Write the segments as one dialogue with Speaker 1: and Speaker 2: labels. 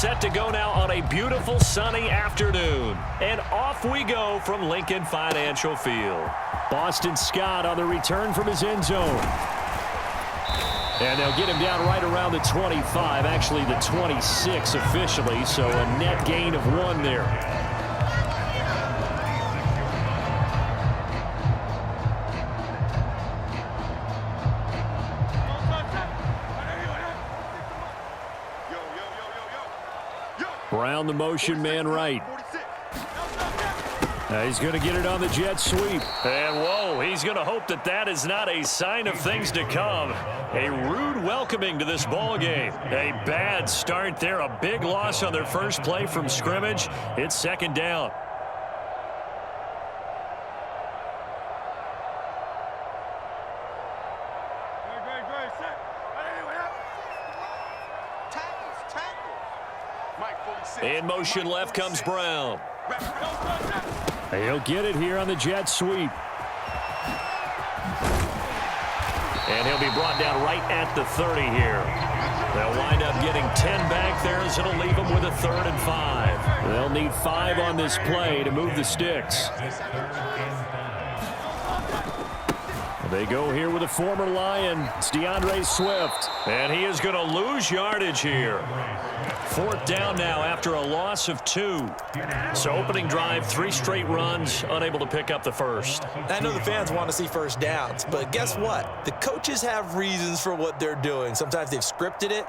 Speaker 1: set to go now on a beautiful sunny afternoon. And off we go from Lincoln Financial Field. Boston Scott on the return from his end zone. And they'll get him down right around the 25, actually the 26 officially, so a net gain of 1 there. Brown the motion man right. He's going to get it on the jet sweep. And whoa, he's going to hope that that is not a sign of things to come. A rude welcoming to this ball game. A bad start there. A big loss on their first play from scrimmage. It's second down. In motion left comes Brown. He'll get it here on the jet sweep. And he'll be brought down right at the 30 here. They'll wind up getting 10 back there, as it'll leave them with a 3rd and 5. They'll need 5 on this play to move the sticks. They go here with a former Lion. It's DeAndre Swift. And he is going to lose yardage here. 4th down now after a loss of 2. So opening drive, 3 straight runs, unable to pick up the first.
Speaker 2: I know the fans want to see first downs, but guess what? The coaches have reasons for what they're doing. Sometimes they've scripted it,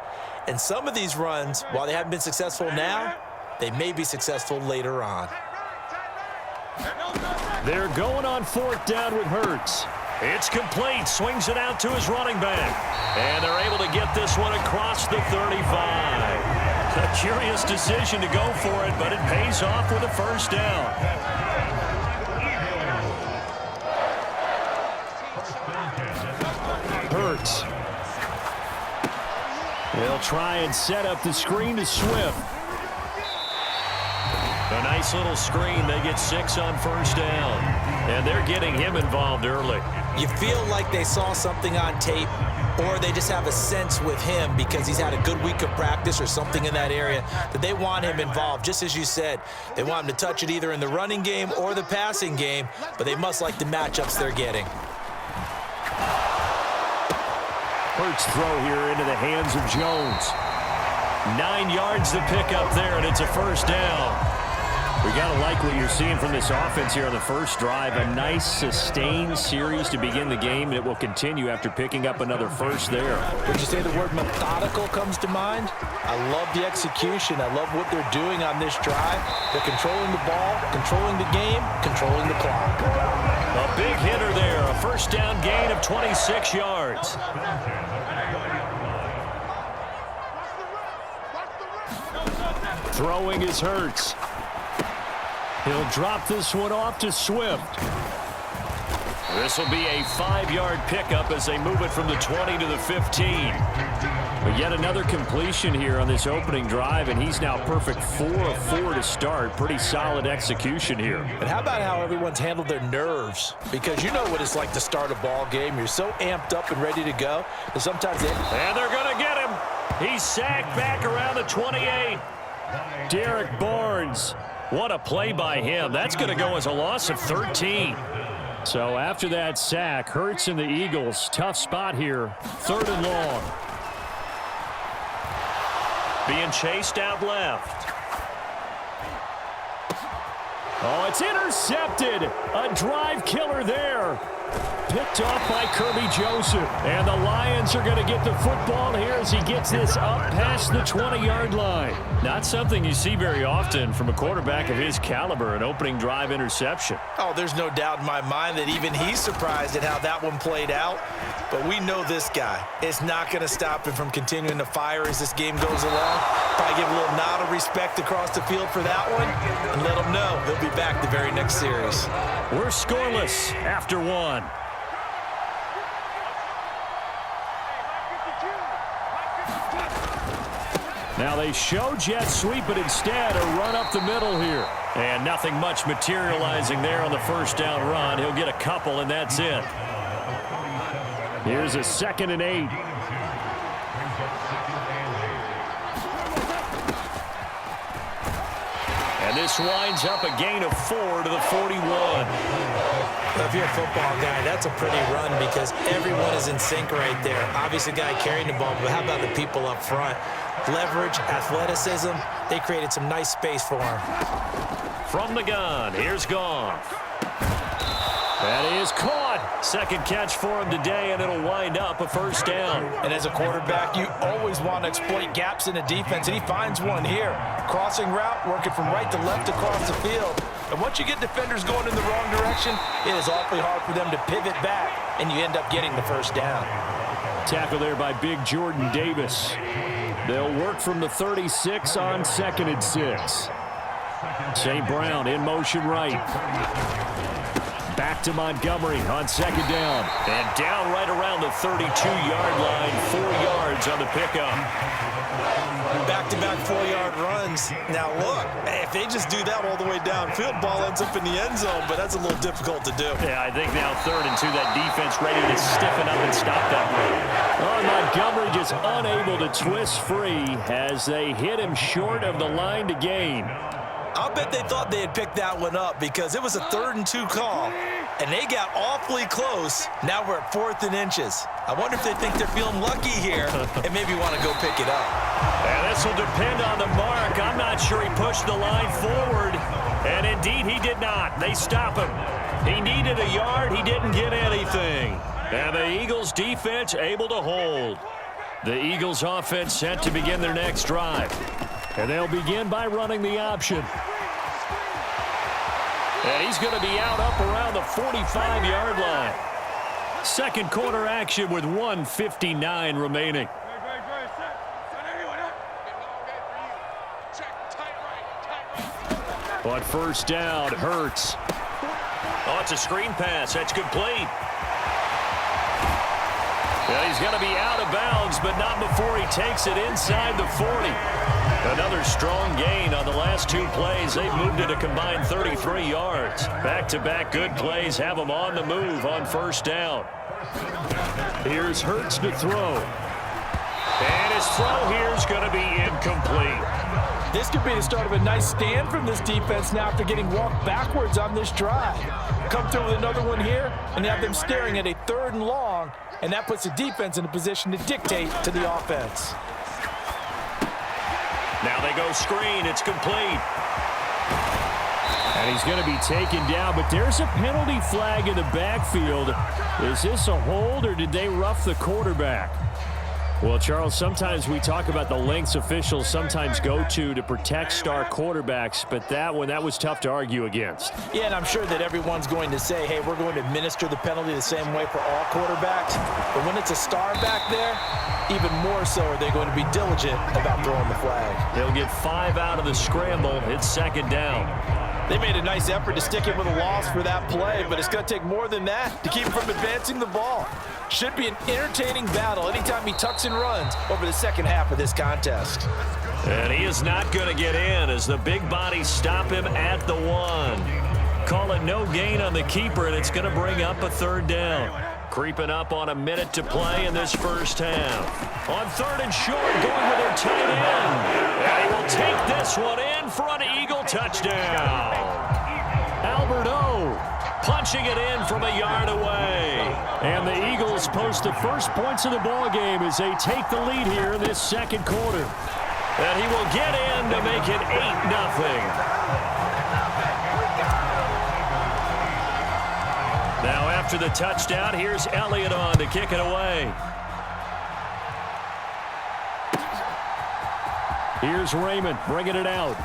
Speaker 2: and some of these runs, while they haven't been successful now, they may be successful later on.
Speaker 1: They're going on 4th down with Hurts. It's complete. Swings it out to his running back. And they're able to get this one across the 35. A curious decision to go for it, but it pays off with a first down. Hurts. They'll try and set up the screen to Swift. A nice little screen. They get 6 on first down. And they're getting him involved early.
Speaker 2: You feel like they saw something on tape, or they just have a sense with him because he's had a good week of practice or something in that area that they want him involved. Just as you said, they want him to touch it either in the running game or the passing game, but they must like the matchups they're getting.
Speaker 1: Hurts throw here into the hands of Jones. 9 yards to pick up there, and it's a first down. We got to like what you're seeing from this offense here on the first drive. A nice sustained series to begin the game, and it will continue after picking up another first there.
Speaker 2: Would you say the word methodical comes to mind? I love the execution. I love what they're doing on this drive. They're controlling the ball, controlling the game, controlling the clock.
Speaker 1: A big hitter there. A first down gain of 26 yards. Throwing is Hurts. He'll drop this one off to Swift. This will be a 5-yard pickup as they move it from the 20 to the 15. But yet another completion here on this opening drive, and he's now perfect 4 of 4 to start. Pretty solid execution here.
Speaker 2: And how about how everyone's handled their nerves? Because you know what it's like to start a ball game. You're so amped up and ready to go. And sometimes
Speaker 1: And they're going to get him. He's sacked back around the 28. Derek Barnes. What a play by him. That's going to go as a loss of 13. So after that sack, Hurts and the Eagles, tough spot here. 3rd and long. Being chased out left. Oh, it's intercepted. A drive killer there. Picked off by Kirby Joseph. And the Lions are going to get the football here as he gets this up past the 20-yard line. Not something you see very often from a quarterback of his caliber, an opening drive interception.
Speaker 2: Oh, there's no doubt in my mind that even he's surprised at how that one played out. But we know this guy. It's not going to stop him from continuing to fire as this game goes along. Probably give a little nod of respect across the field for that one and let him know he'll be back the very next series.
Speaker 1: We're scoreless after 1. Now they show jet sweep, but instead a run up the middle here. And nothing much materializing there on the first down run. He'll get a couple, and that's it. Here's a 2nd and 8. And this winds up a gain of 4 to the 41.
Speaker 2: Well, if you're a football guy, that's a pretty run because everyone is in sync right there. Obviously, the guy carrying the ball, but how about the people up front? Leverage, athleticism, they created some nice space for him.
Speaker 1: From the gun, here's Goff. That is caught. Second catch for him today, and it'll wind up a first down.
Speaker 2: And as a quarterback, you always want to exploit gaps in the defense, and he finds one here. Crossing route, working from right to left across the field. And once you get defenders going in the wrong direction, it is awfully hard for them to pivot back, and you end up getting the first down.
Speaker 1: Tackle there by big Jordan Davis. They'll work from the 36 on 2nd and 6. St. Brown in motion right. Back to Montgomery on 2nd down. And down right around the 32-yard line, 4 yards on the pickup.
Speaker 2: Back-to-back 4-yard runs. Now, look, if they just do that all the way downfield, ball ends up in the end zone, but that's a little difficult to do.
Speaker 1: Yeah, I think now 3rd and 2, that defense ready to stiffen up and stop that run. Oh, Montgomery just unable to twist free as they hit him short of the line to gain.
Speaker 2: I'll bet they thought they had picked that one up because it was a 3rd and 2 call, and they got awfully close. Now we're at 4th and inches. I wonder if they think they're feeling lucky here and maybe want to go pick it up.
Speaker 1: And this will depend on the mark. I'm not sure he pushed the line forward, and indeed he did not. They stop him. He needed a yard. He didn't get anything. And the Eagles defense able to hold. The Eagles offense set to begin their next drive. And they'll begin by running the option. And he's going to be out up around the 45-yard line. Second quarter action with 1:59 remaining. On first down, Hurts. Oh, it's a screen pass. That's complete. Yeah, he's going to be out of bounds, but not before he takes it inside the 40. Another strong gain on the last 2 plays. They've moved it a combined 33 yards. Back-to-back good plays have them on the move on first down. Here's Hurts to throw. And his throw here is going to be incomplete.
Speaker 2: This could be the start of a nice stand from this defense now after getting walked backwards on this drive. Come through with another one here, and you have them staring at a 3rd and long, and that puts the defense in a position to dictate to the offense.
Speaker 1: Now they go screen. It's complete. And he's going to be taken down, but there's a penalty flag in the backfield. Is this a hold, or did they rough the quarterback? Well, Charles, sometimes we talk about the lengths officials sometimes go to protect star quarterbacks, but that was tough to argue against.
Speaker 2: Yeah, and I'm sure that everyone's going to say, hey, we're going to administer the penalty the same way for all quarterbacks. But when it's a star back there, even more so are they going to be diligent about throwing the flag.
Speaker 1: They'll get 5 out of the scramble. It's 2nd down.
Speaker 2: They made a nice effort to stick him with a loss for that play, but it's going to take more than that to keep him from advancing the ball. Should be an entertaining battle anytime he tucks and runs over the second half of this contest.
Speaker 1: And he is not going to get in as the big bodies stop him at the 1. Call it no gain on the keeper, and it's going to bring up a 3rd down. Creeping up on a minute to play in this first half. On 3rd and short, going with their tight end. And he will take this one in for an Eagle touchdown. Albert O punching it in from a yard away. And the Eagles post the first points of the ball game as they take the lead here in this second quarter. And he will get in to make it 8-0. Now after the touchdown, here's Elliott on to kick it away. Here's Raymond bringing it out.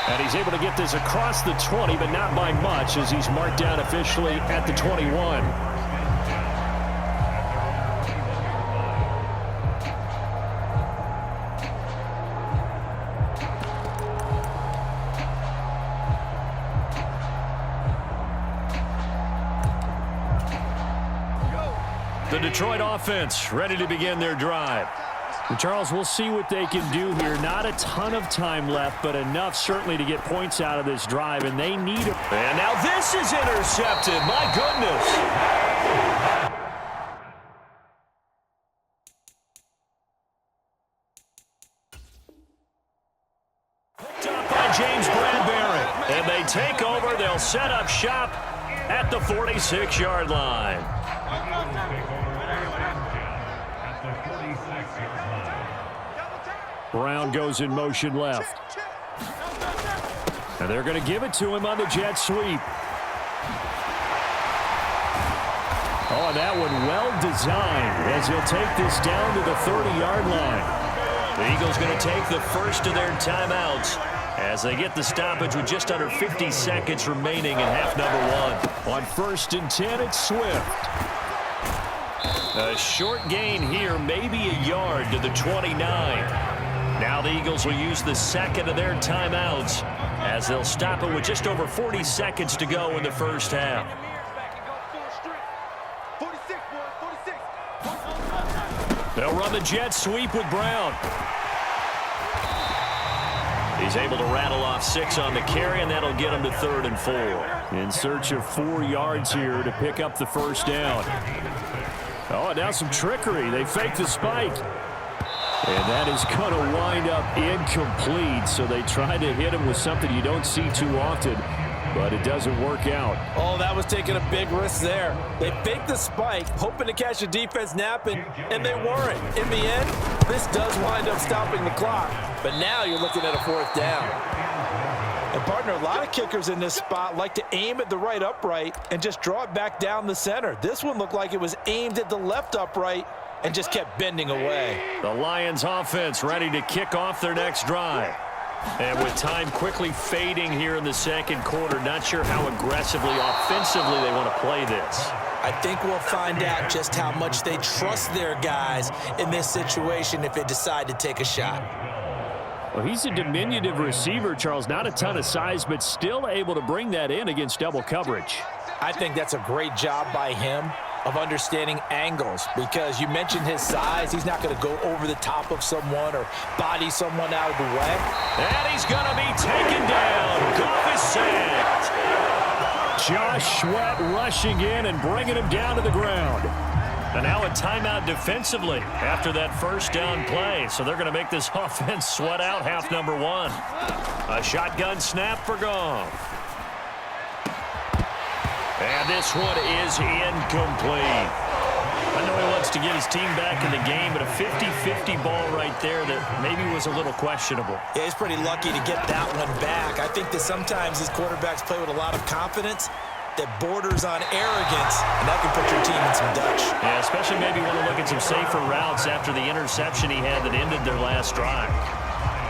Speaker 1: And he's able to get this across the 20, but not by much as he's marked down officially at the 21. The Detroit offense ready to begin their drive. And Charles, we'll see what they can do here. Not a ton of time left, but enough certainly to get points out of this drive, and they need it. And now this is intercepted. My goodness. Picked up by they'll set up shop at the 46-yard line. Brown goes in motion left. And they're going to give it to him on the jet sweep. Oh, that one well designed as he'll take this down to the 30-yard line. The Eagles going to take the first of their timeouts as they get the stoppage with just under 50 seconds remaining in half number one. On 1st and 10, it's Swift. A short gain here, maybe a yard to the 29. Now the Eagles will use the second of their timeouts as they'll stop it with just over 40 seconds to go in the first half. They'll run the jet sweep with Brown. He's able to rattle off 6 on the carry, and that'll get him to 3rd and 4. In search of 4 yards here to pick up the first down. Oh, now some trickery. They fake the spike. And that is going to wind up incomplete. So they try to hit him with something you don't see too often, but it doesn't work out.
Speaker 2: Oh, that was taking a big risk there. They faked the spike, hoping to catch the defense napping, and they weren't. In the end, this does wind up stopping the clock. But now you're looking at a 4th down. And, partner, a lot of kickers in this spot like to aim at the right upright and just draw it back down the center. This one looked like it was aimed at the left upright and just kept bending away.
Speaker 1: The Lions offense ready to kick off their next drive. And with time quickly fading here in the second quarter, not sure how aggressively, offensively they want to play this.
Speaker 2: I think we'll find out just how much they trust their guys in this situation if they decide to take a shot.
Speaker 1: Well, he's a diminutive receiver, Charles. Not a ton of size, but still able to bring that in against double coverage.
Speaker 2: I think that's a great job by him of understanding angles, because you mentioned his size. He's not going to go over the top of someone or body someone out of the way.
Speaker 1: And he's going to be taken down. Goff is sacked. Josh Sweat rushing in and bringing him down to the ground. And now a timeout defensively after that first down play. So they're going to make this offense sweat out half number one. A shotgun snap for Goff. And this one is incomplete. I know he wants to get his team back in the game, but a 50-50 ball right there that maybe was a little questionable.
Speaker 2: Yeah, he's pretty lucky to get that one back. I think that sometimes these quarterbacks play with a lot of confidence that borders on arrogance, and that can put your team in some Dutch.
Speaker 1: Yeah, especially maybe want to look at some safer routes after the interception he had that ended their last drive.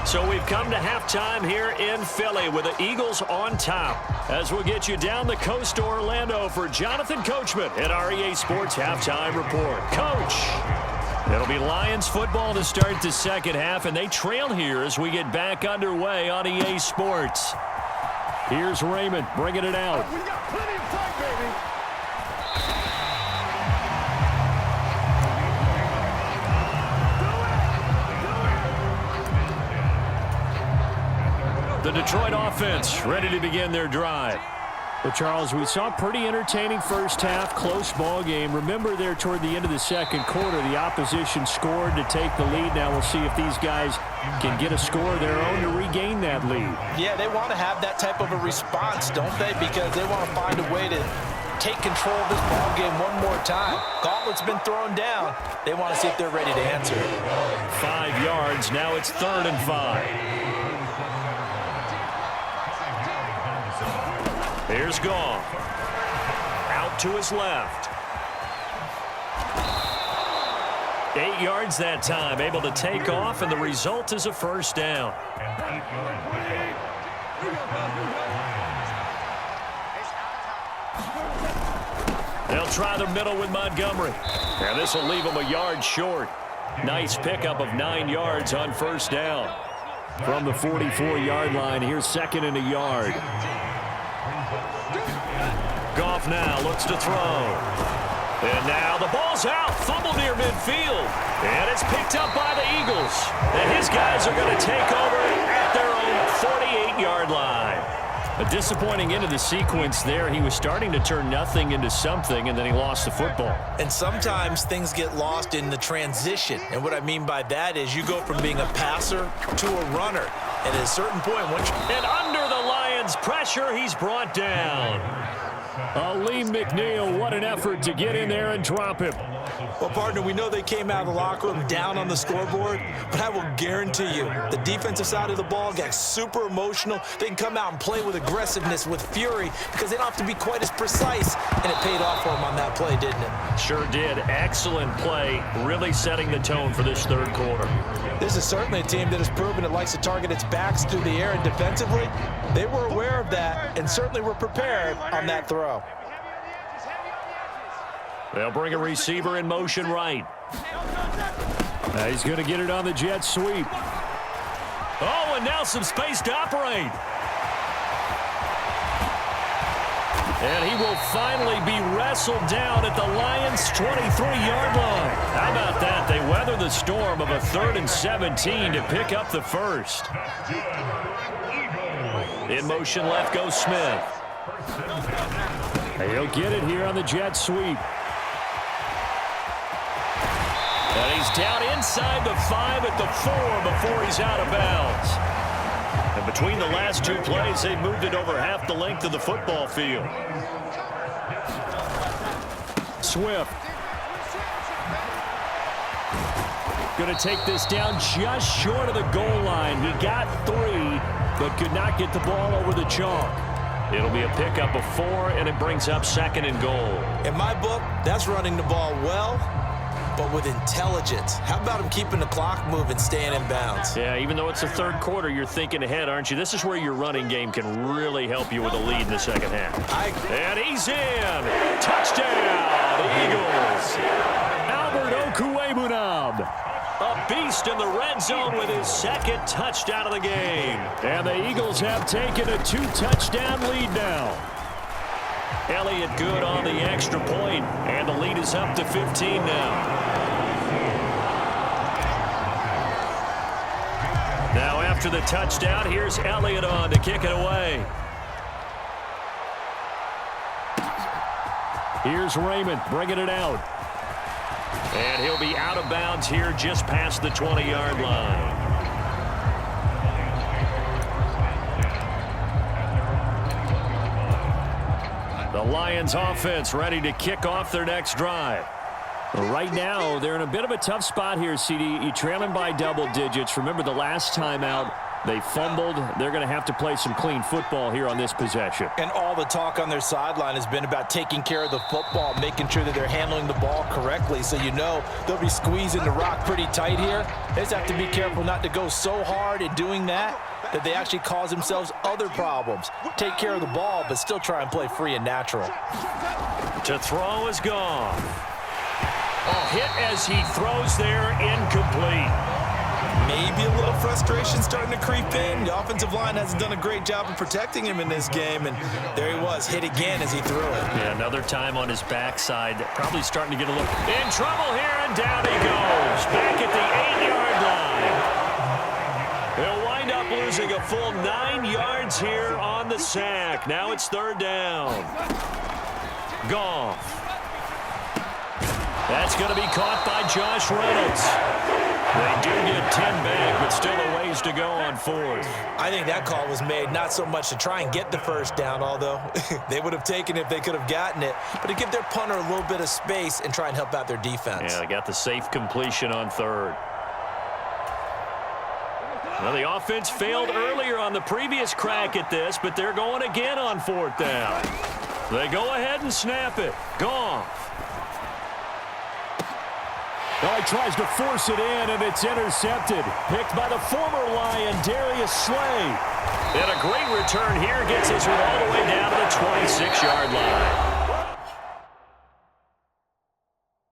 Speaker 1: So we've come to halftime here in Philly with the Eagles on top. As we'll get you down the coast to Orlando for Jonathan Coachman at our EA Sports Halftime Report. Coach, it'll be Lions football to start the second half, and they trail here as we get back underway on EA Sports. Here's Raymond bringing it out.
Speaker 3: We got plenty of time, baby.
Speaker 1: The Detroit offense ready to begin their drive. Well, Charles, we saw a pretty entertaining first half, close ball game. Remember there toward the end of the second quarter, the opposition scored to take the lead. Now we'll see if these guys can get a score of their own to regain that lead.
Speaker 2: Yeah, they want to have that type of a response, don't they? Because they want to find a way to take control of this ball game one more time. Gauntlet's been thrown down. They want to see if they're ready to answer it.
Speaker 1: 5 yards. Now it's 3rd and 5. Here's Goff. Out to his left. 8 yards that time, able to take off, and the result is a first down. They'll try the middle with Montgomery. And this will leave him a yard short. Nice pickup of 9 yards on first down. From the 44-yard line, here's 2nd and a yard. Goff now looks to throw. And now the ball's out. Fumble near midfield. And it's picked up by the Eagles. And his guys are going to take over at their own 48-yard line. A disappointing end of the sequence there. He was starting to turn nothing into something, and then he lost the football.
Speaker 2: And sometimes things get lost in the transition. And what I mean by that is you go from being a passer to a runner. And at a certain point, once you...
Speaker 1: And under the Lions Lions pressure. He's brought down. Lee McNeil, what an effort to get in there and drop him.
Speaker 2: Well, partner, we know they came out of the locker room down on the scoreboard, but I will guarantee you the defensive side of the ball got super emotional. They can come out and play with aggressiveness, with fury, because they don't have to be quite as precise, and it paid off for them on that play, didn't it?
Speaker 1: Sure did. Excellent play, really setting the tone for this third quarter.
Speaker 2: This is certainly a team that has proven it likes to target its backs through the air, and defensively, they were aware of that and certainly were prepared on that throw.
Speaker 1: They'll bring a receiver in motion right. He's going to get it on the jet sweep. Oh, and now some space to operate. And he will finally be wrestled down at the Lions' 23-yard line. How about that? They weather the storm of a 3rd and 17 to pick up the first. In motion left goes Smith. He'll get it here on the jet sweep. And he's down inside the 5 at the 4 before he's out of bounds. And between the last two plays, they moved it over half the length of the football field. Swift. Going to take this down just short of the goal line. He got 3, but could not get the ball over the chalk. It'll be a pickup of 4, and it brings up 2nd and goal.
Speaker 2: In my book, that's running the ball well, but with intelligence. How about him keeping the clock moving, staying in bounds?
Speaker 1: Yeah, even though it's the third quarter, you're thinking ahead, aren't you? This is where your running game can really help you with a lead in the second half. And he's in. Touchdown, Eagles. Albert Okwuegbunam. A beast in the red zone with his 2nd touchdown of the game. And the Eagles have taken a 2-touchdown lead now. Elliott good on the extra point, and the lead is up to 15 now. Now after the touchdown, here's Elliott on to kick it away. Here's Raymond bringing it out. And he'll be out of bounds here just past the 20-yard line. The Lions offense ready to kick off their next drive. Right now, they're in a bit of a tough spot here, CD. You're trailing by double digits. Remember the last time out, they fumbled. They're going to have to play some clean football here on this possession.
Speaker 2: And all the talk on their sideline has been about taking care of the football, making sure that they're handling the ball correctly. So you know they'll be squeezing the rock pretty tight here. They just have to be careful not to go so hard in doing that they actually cause themselves other problems. Take care of the ball, but still try and play free and natural.
Speaker 1: To throw is gone. A hit as he throws there, incomplete.
Speaker 2: Maybe a little frustration starting to creep in. The offensive line hasn't done a great job of protecting him in this game, and there he was, hit again as he threw it.
Speaker 1: Yeah, another time on his backside. Probably starting to get a little in trouble here, and down he goes. Back at the 8-yard line. He'll wind up losing a full 9 yards here on the sack. Now it's 3rd down. Goff. That's going to be caught by Josh Reynolds. They do get 10 back, but still a ways to go on 4th.
Speaker 2: I think that call was made not so much to try and get the first down, although they would have taken it if they could have gotten it, but to give their punter a little bit of space and try and help out their defense.
Speaker 1: Yeah, they got the safe completion on 3rd. Well, the offense failed earlier on the previous crack at this, but they're going again on 4th down. They go ahead and snap it. Goff. Well, he tries to force it in, and it's intercepted. Picked by the former Lion, Darius Slay. And a great return here gets us all the way down to the 26-yard line.